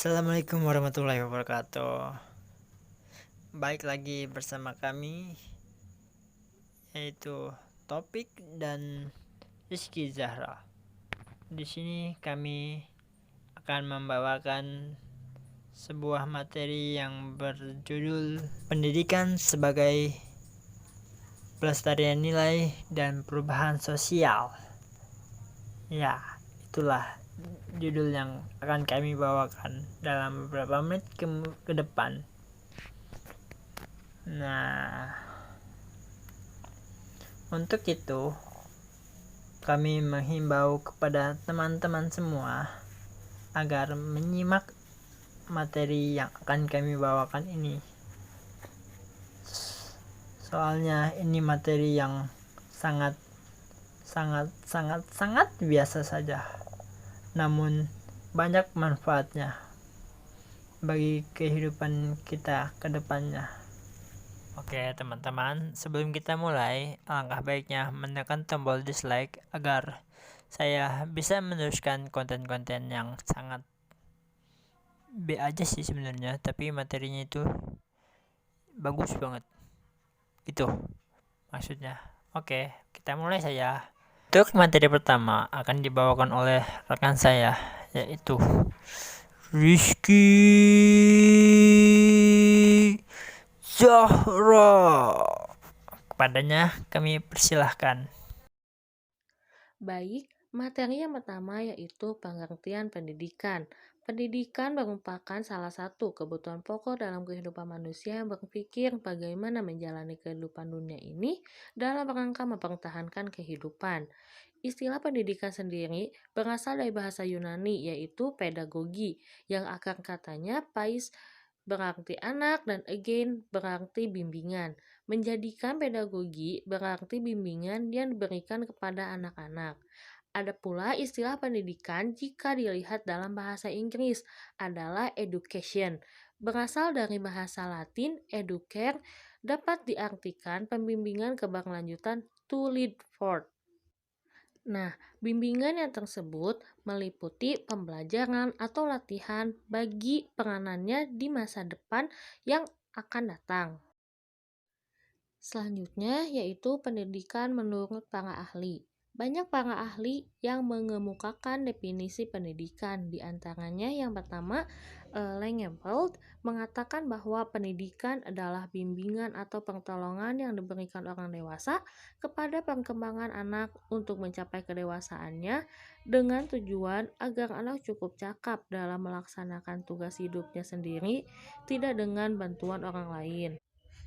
Assalamualaikum warahmatullahi wabarakatuh. Baik lagi bersama kami, yaitu Topik dan Rizky Zahra. Di sini kami akan membawakan sebuah materi yang berjudul Pendidikan sebagai Pelestarian Nilai dan Perubahan Sosial. Ya, itulah judul yang akan kami bawakan dalam beberapa menit ke depan. Nah, untuk itu kami menghimbau kepada teman-teman semua agar menyimak materi yang akan kami bawakan ini. Soalnya ini materi yang sangat biasa saja, namun banyak manfaatnya bagi kehidupan kita ke depannya. Oke teman-teman, sebelum kita mulai, alangkah baiknya menekan tombol dislike agar saya bisa meneruskan konten-konten yang sangat B aja sih sebenarnya, tapi materinya itu bagus banget. Itu maksudnya. Oke, kita mulai saja. Untuk materi pertama akan dibawakan oleh rekan saya, yaitu Rizky Zahra. Kepadanya kami persilahkan. Baik, materi yang pertama yaitu pengertian pendidikan. Pendidikan merupakan salah satu kebutuhan pokok dalam kehidupan manusia yang berpikir bagaimana menjalani kehidupan dunia ini dalam rangka mempertahankan kehidupan. Istilah pendidikan sendiri berasal dari bahasa Yunani yaitu pedagogi yang akar katanya pais berarti anak dan again berarti bimbingan. Menjadikan pedagogi berarti bimbingan yang diberikan kepada anak-anak. Ada pula istilah pendidikan jika dilihat dalam bahasa Inggris adalah education. Berasal dari bahasa Latin educare dapat diartikan pembimbingan keberlanjutan to lead forth. Nah, bimbingan yang tersebut meliputi pembelajaran atau latihan bagi peranannya di masa depan yang akan datang. Selanjutnya yaitu pendidikan menurut para ahli. Banyak para ahli yang mengemukakan definisi pendidikan, di antaranya yang pertama, Langenfeld mengatakan bahwa pendidikan adalah bimbingan atau pertolongan yang diberikan orang dewasa kepada perkembangan anak untuk mencapai kedewasaannya dengan tujuan agar anak cukup cakap dalam melaksanakan tugas hidupnya sendiri, tidak dengan bantuan orang lain.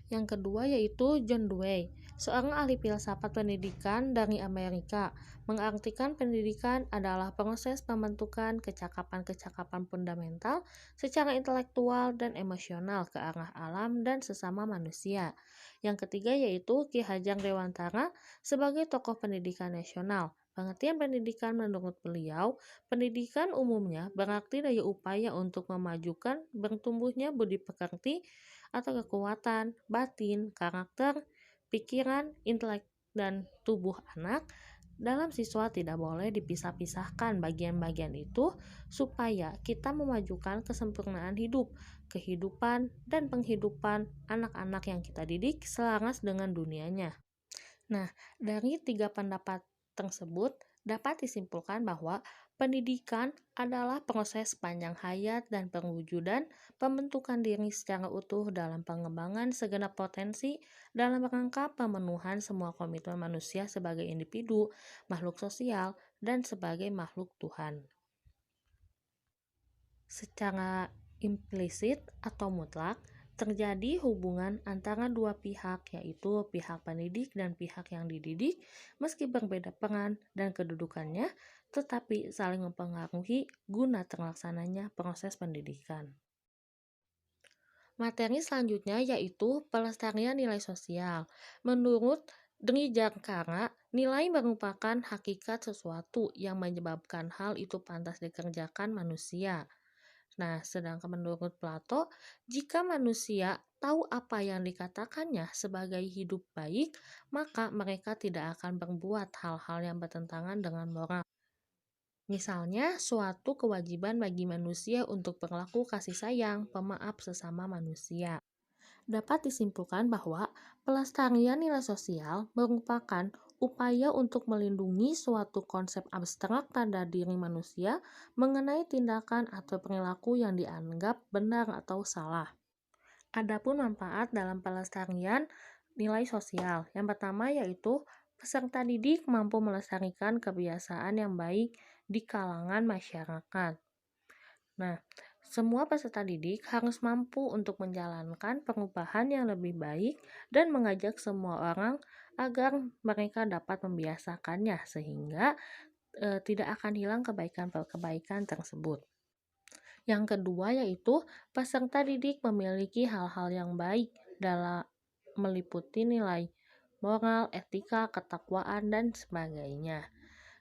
Yang kedua yaitu John Dewey, seorang ahli filsafat pendidikan dari Amerika, mengartikan pendidikan adalah proses pembentukan kecakapan-kecakapan fundamental secara intelektual dan emosional ke arah alam dan sesama manusia. Yang ketiga yaitu Ki Hajar Dewantara sebagai tokoh pendidikan nasional. Pengertian pendidikan menurut beliau, pendidikan umumnya berarti daya upaya untuk memajukan bertumbuhnya budi pekerti atau kekuatan, batin, karakter, pikiran, intelek, dan tubuh anak. Dalam siswa tidak boleh dipisah-pisahkan bagian-bagian itu supaya kita memajukan kesempurnaan hidup, kehidupan, dan penghidupan anak-anak yang kita didik selaras dengan dunianya. Nah, dari tiga pendapat tersebut dapat disimpulkan bahwa pendidikan adalah proses panjang hayat dan perwujudan pembentukan diri secara utuh dalam pengembangan segenap potensi dalam rangka pemenuhan semua komitmen manusia sebagai individu, makhluk sosial, dan sebagai makhluk Tuhan. Secara implisit atau mutlak, terjadi hubungan antara dua pihak, yaitu pihak pendidik dan pihak yang dididik, meski berbeda peran dan kedudukannya, tetapi saling mempengaruhi guna terlaksananya proses pendidikan. Materi selanjutnya yaitu pelestarian nilai sosial. Menurut Dri Jangkara, nilai merupakan hakikat sesuatu yang menyebabkan hal itu pantas dikerjakan manusia. Nah, sedangkan menurut Plato, jika manusia tahu apa yang dikatakannya sebagai hidup baik, maka mereka tidak akan berbuat hal-hal yang bertentangan dengan moral. Misalnya, suatu kewajiban bagi manusia untuk berlaku kasih sayang, pemaaf sesama manusia. Dapat disimpulkan bahwa pelestarian nilai sosial merupakan upaya untuk melindungi suatu konsep abstrak pada diri manusia mengenai tindakan atau perilaku yang dianggap benar atau salah. Adapun manfaat dalam pelestarian nilai sosial. Yang pertama yaitu peserta didik mampu melestarikan kebiasaan yang baik di kalangan masyarakat. Nah, semua peserta didik harus mampu untuk menjalankan perubahan yang lebih baik dan mengajak semua orang agar mereka dapat membiasakannya sehingga tidak akan hilang kebaikan-kebaikan tersebut. Yang kedua yaitu peserta didik memiliki hal-hal yang baik dalam meliputi nilai moral, etika, ketakwaan, dan sebagainya.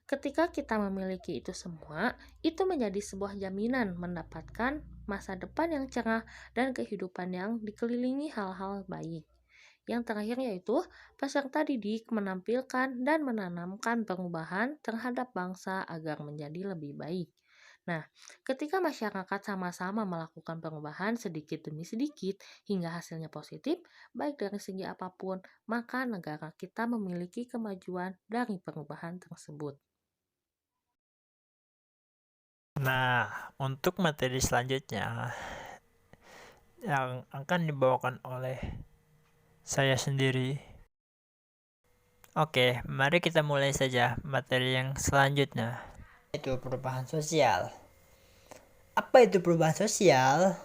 Ketika kita memiliki itu semua, itu menjadi sebuah jaminan mendapatkan masa depan yang cerah dan kehidupan yang dikelilingi hal-hal baik. Yang terakhir yaitu peserta didik menampilkan dan menanamkan perubahan terhadap bangsa agar menjadi lebih baik. Nah, ketika masyarakat sama-sama melakukan perubahan sedikit demi sedikit hingga hasilnya positif, baik dari segi apapun, maka negara kita memiliki kemajuan dari perubahan tersebut. Nah, untuk materi selanjutnya yang akan dibawakan oleh saya sendiri. Oke, mari kita mulai saja materi yang selanjutnya. Itu perubahan sosial. Apa itu perubahan sosial?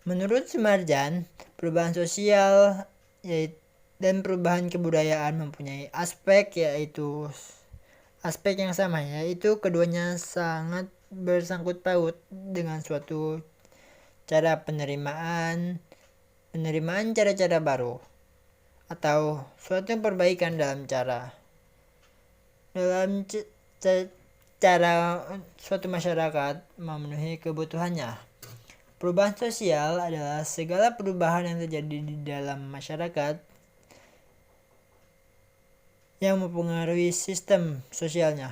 Menurut Sumarjan, perubahan sosial dan perubahan kebudayaan mempunyai aspek yang sama, yaitu keduanya sangat bersangkut paut dengan suatu cara penerimaan cara-cara baru atau suatu perbaikan dalam cara suatu masyarakat memenuhi kebutuhannya. Perubahan sosial adalah segala perubahan yang terjadi di dalam masyarakat yang mempengaruhi sistem sosialnya.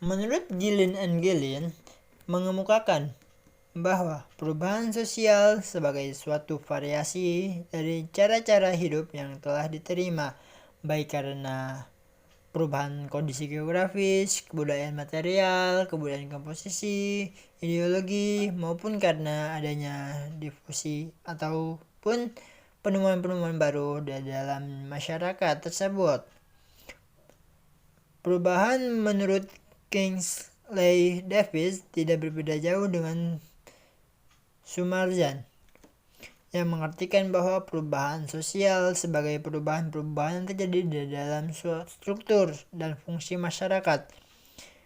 Menurut Gillen and Gillen mengemukakan bahwa perubahan sosial sebagai suatu variasi dari cara-cara hidup yang telah diterima, baik karena perubahan kondisi geografis, kebudayaan material, kebudayaan komposisi, ideologi, maupun karena adanya difusi ataupun penemuan-penemuan baru di dalam masyarakat tersebut. Perubahan menurut Kingsley Davis tidak berbeda jauh dengan Sumarjan, yang mengartikan bahwa perubahan sosial sebagai perubahan-perubahan yang terjadi di dalam struktur dan fungsi masyarakat.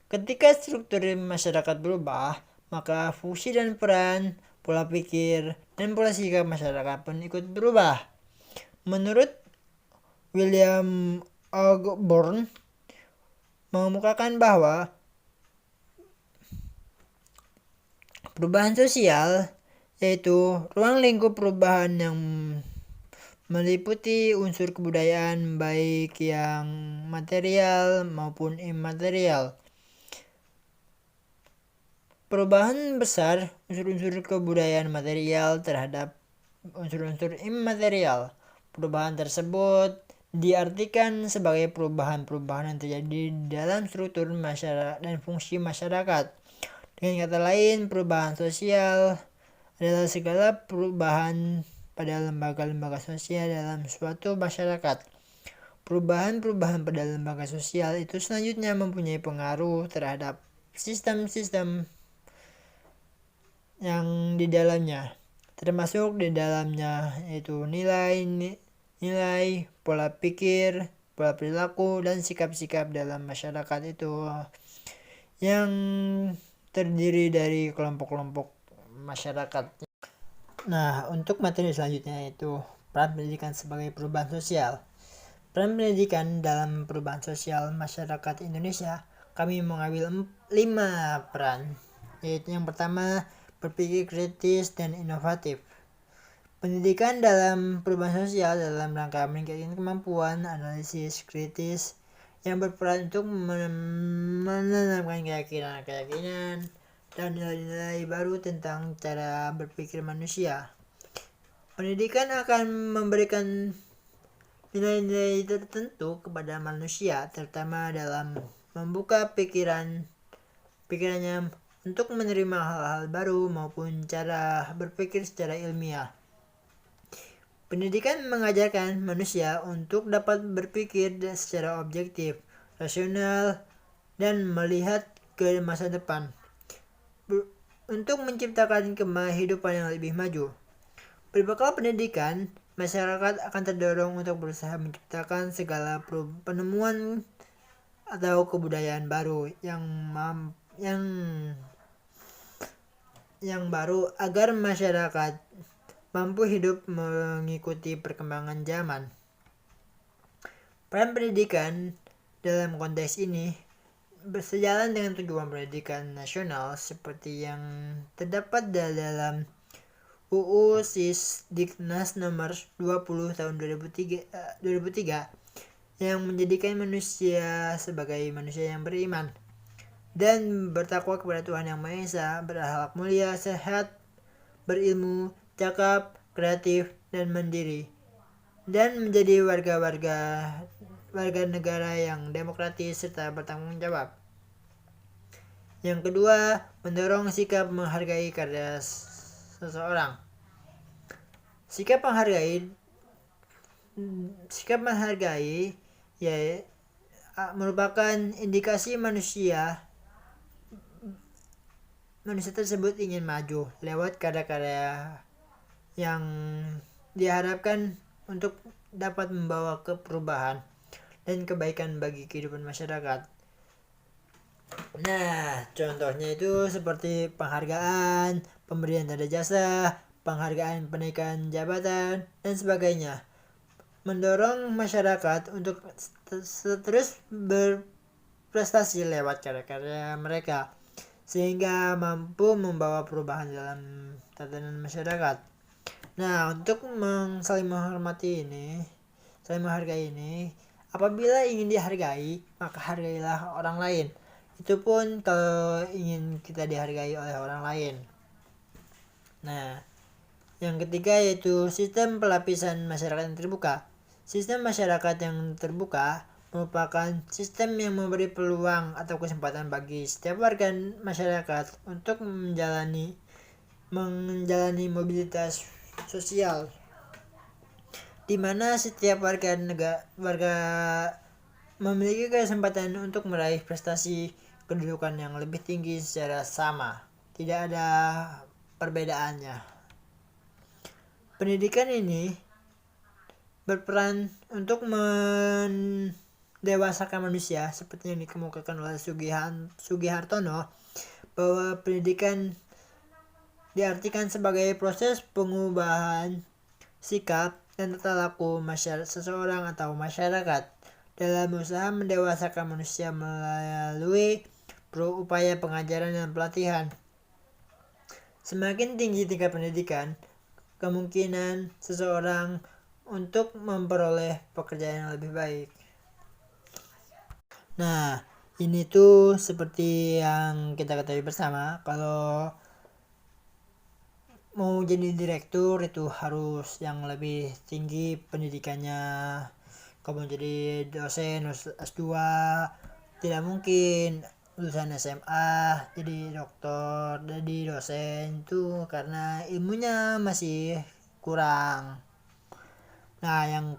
Ketika struktur masyarakat berubah, maka fungsi dan peran, pola pikir, dan pola sikap masyarakat pun ikut berubah. Menurut William Ogburn mengemukakan bahwa perubahan sosial yaitu ruang lingkup perubahan yang meliputi unsur kebudayaan baik yang material maupun imaterial. Perubahan besar unsur-unsur kebudayaan material terhadap unsur-unsur imaterial. Perubahan tersebut diartikan sebagai perubahan-perubahan yang terjadi dalam struktur masyarakat dan fungsi masyarakat. Dengan kata lain, perubahan sosial adalah segala perubahan pada lembaga-lembaga sosial dalam suatu masyarakat. Perubahan-perubahan pada lembaga sosial itu selanjutnya mempunyai pengaruh terhadap sistem-sistem yang di dalamnya, termasuk di dalamnya yaitu nilai, pola pikir, pola perilaku, dan sikap-sikap dalam masyarakat itu yang terdiri dari kelompok-kelompok masyarakat. Nah, untuk materi selanjutnya yaitu peran pendidikan sebagai perubahan sosial. Peran pendidikan dalam perubahan sosial masyarakat Indonesia, kami mengambil 5 peran, yaitu yang pertama, berpikir kritis dan inovatif. Pendidikan dalam perubahan sosial dalam rangka meningkatkan kemampuan analisis kritis yang berperan untuk menanamkan keyakinan dan nilai-nilai baru tentang cara berpikir manusia. Pendidikan akan memberikan nilai-nilai tertentu kepada manusia, terutama dalam membuka pikirannya untuk menerima hal-hal baru maupun cara berpikir secara ilmiah. Pendidikan mengajarkan manusia untuk dapat berpikir secara objektif, rasional, dan melihat ke masa depan untuk menciptakan kehidupan yang lebih maju. Berbekal pendidikan, masyarakat akan terdorong untuk berusaha menciptakan segala penemuan atau kebudayaan baru yang baru agar masyarakat mampu hidup mengikuti perkembangan zaman. Peran pendidikan dalam konteks ini bersejalan dengan tujuan pendidikan nasional seperti yang terdapat dalam UU Sisdiknas nomor 20 tahun 2003 yang menjadikan manusia sebagai manusia yang beriman dan bertakwa kepada Tuhan Yang Maha Esa, berakhlak mulia, sehat, berilmu, cakap, kreatif, dan mandiri, dan menjadi warga negara yang demokratis serta bertanggung jawab. Yang kedua, mendorong sikap menghargai karya seseorang. Sikap menghargai merupakan indikasi manusia tersebut ingin maju lewat karya-karya yang diharapkan untuk dapat membawa ke perubahan dan kebaikan bagi kehidupan masyarakat. Nah, contohnya itu seperti penghargaan, pemberian tanda jasa, penghargaan penaikan jabatan, dan sebagainya. Mendorong masyarakat untuk terus berprestasi lewat karya-karya mereka, sehingga mampu membawa perubahan dalam tatanan masyarakat. Nah, untuk saling menghargai ini, apabila ingin dihargai, maka hargailah orang lain. Itu pun kalau ingin kita dihargai oleh orang lain. Nah, yang ketiga yaitu sistem pelapisan masyarakat yang terbuka. Sistem masyarakat yang terbuka merupakan sistem yang memberi peluang atau kesempatan bagi setiap warga masyarakat untuk menjalani mobilitas sosial, di mana setiap warga memiliki kesempatan untuk meraih prestasi kedudukan yang lebih tinggi secara sama, tidak ada perbedaannya. Pendidikan ini berperan untuk mendewasakan manusia seperti yang dikemukakan oleh Sugihartono, bahwa pendidikan diartikan sebagai proses pengubahan sikap dan tata laku seseorang atau masyarakat dalam usaha mendewasakan manusia melalui upaya pengajaran dan pelatihan. Semakin tinggi tingkat pendidikan, kemungkinan seseorang untuk memperoleh pekerjaan yang lebih baik. Nah, ini tuh seperti yang kita ketahui bersama, kalau mau jadi direktur itu harus yang lebih tinggi pendidikannya. Kalau mau jadi dosen S2 tidak mungkin lulusan SMA jadi dokter, jadi dosen itu karena ilmunya masih kurang. Nah, yang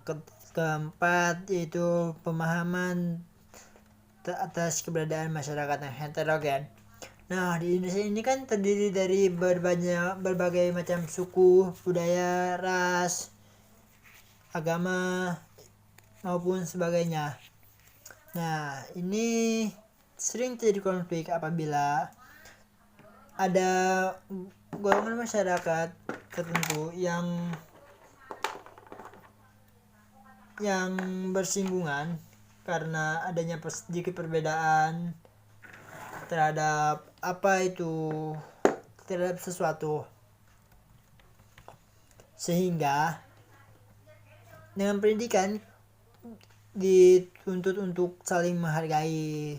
keempat yaitu pemahaman atas keberadaan masyarakat yang heterogen. Nah, di Indonesia ini kan terdiri dari berbagai macam suku, budaya, ras, agama, maupun sebagainya. Nah, ini sering terjadi konflik apabila ada golongan masyarakat tertentu yang bersinggungan karena adanya sedikit perbedaan terhadap sesuatu. Sehingga dengan pendidikan dituntut untuk saling menghargai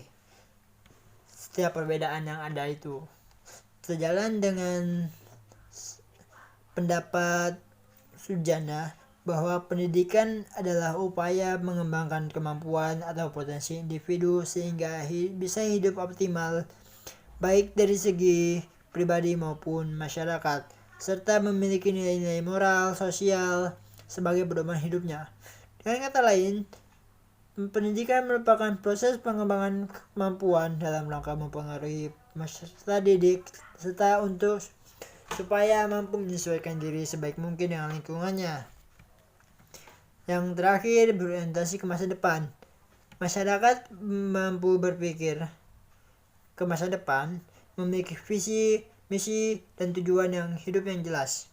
setiap perbedaan yang ada itu. Sejalan dengan pendapat Sujana bahwa pendidikan adalah upaya mengembangkan kemampuan atau potensi individu sehingga bisa hidup optimal baik dari segi pribadi maupun masyarakat, serta memiliki nilai-nilai moral, sosial sebagai pedoman hidupnya. Dengan kata lain, pendidikan merupakan proses pengembangan kemampuan dalam rangka mempengaruhi peserta didik serta untuk supaya mampu menyesuaikan diri sebaik mungkin dengan lingkungannya. Yang terakhir, berorientasi ke masa depan. Masyarakat mampu berpikir ke masa depan, memiliki visi, misi, dan tujuan yang hidup yang jelas.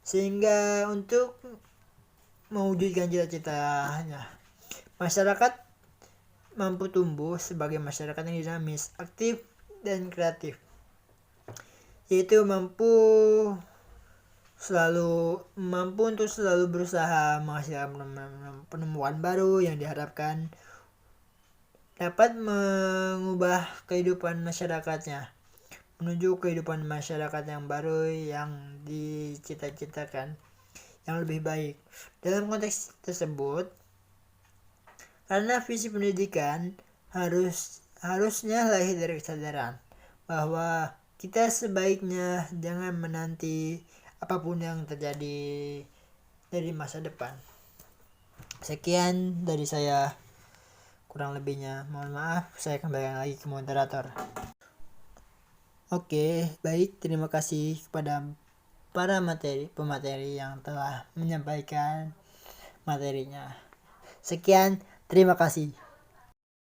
Sehingga untuk mewujudkan cita-citanya, masyarakat mampu tumbuh sebagai masyarakat yang dinamis, aktif, dan kreatif. Yaitu mampu untuk selalu berusaha menghasilkan penemuan baru yang diharapkan dapat mengubah kehidupan masyarakatnya menuju kehidupan masyarakat yang baru yang dicita-citakan yang lebih baik. Dalam konteks tersebut, karena visi pendidikan harusnya lahir dari kesadaran bahwa kita sebaiknya jangan menanti apapun yang terjadi dari masa depan. Sekian dari saya, kurang lebihnya mohon maaf, saya kembali lagi ke moderator. Oke, baik, terima kasih kepada para pemateri yang telah menyampaikan materinya. Sekian, terima kasih.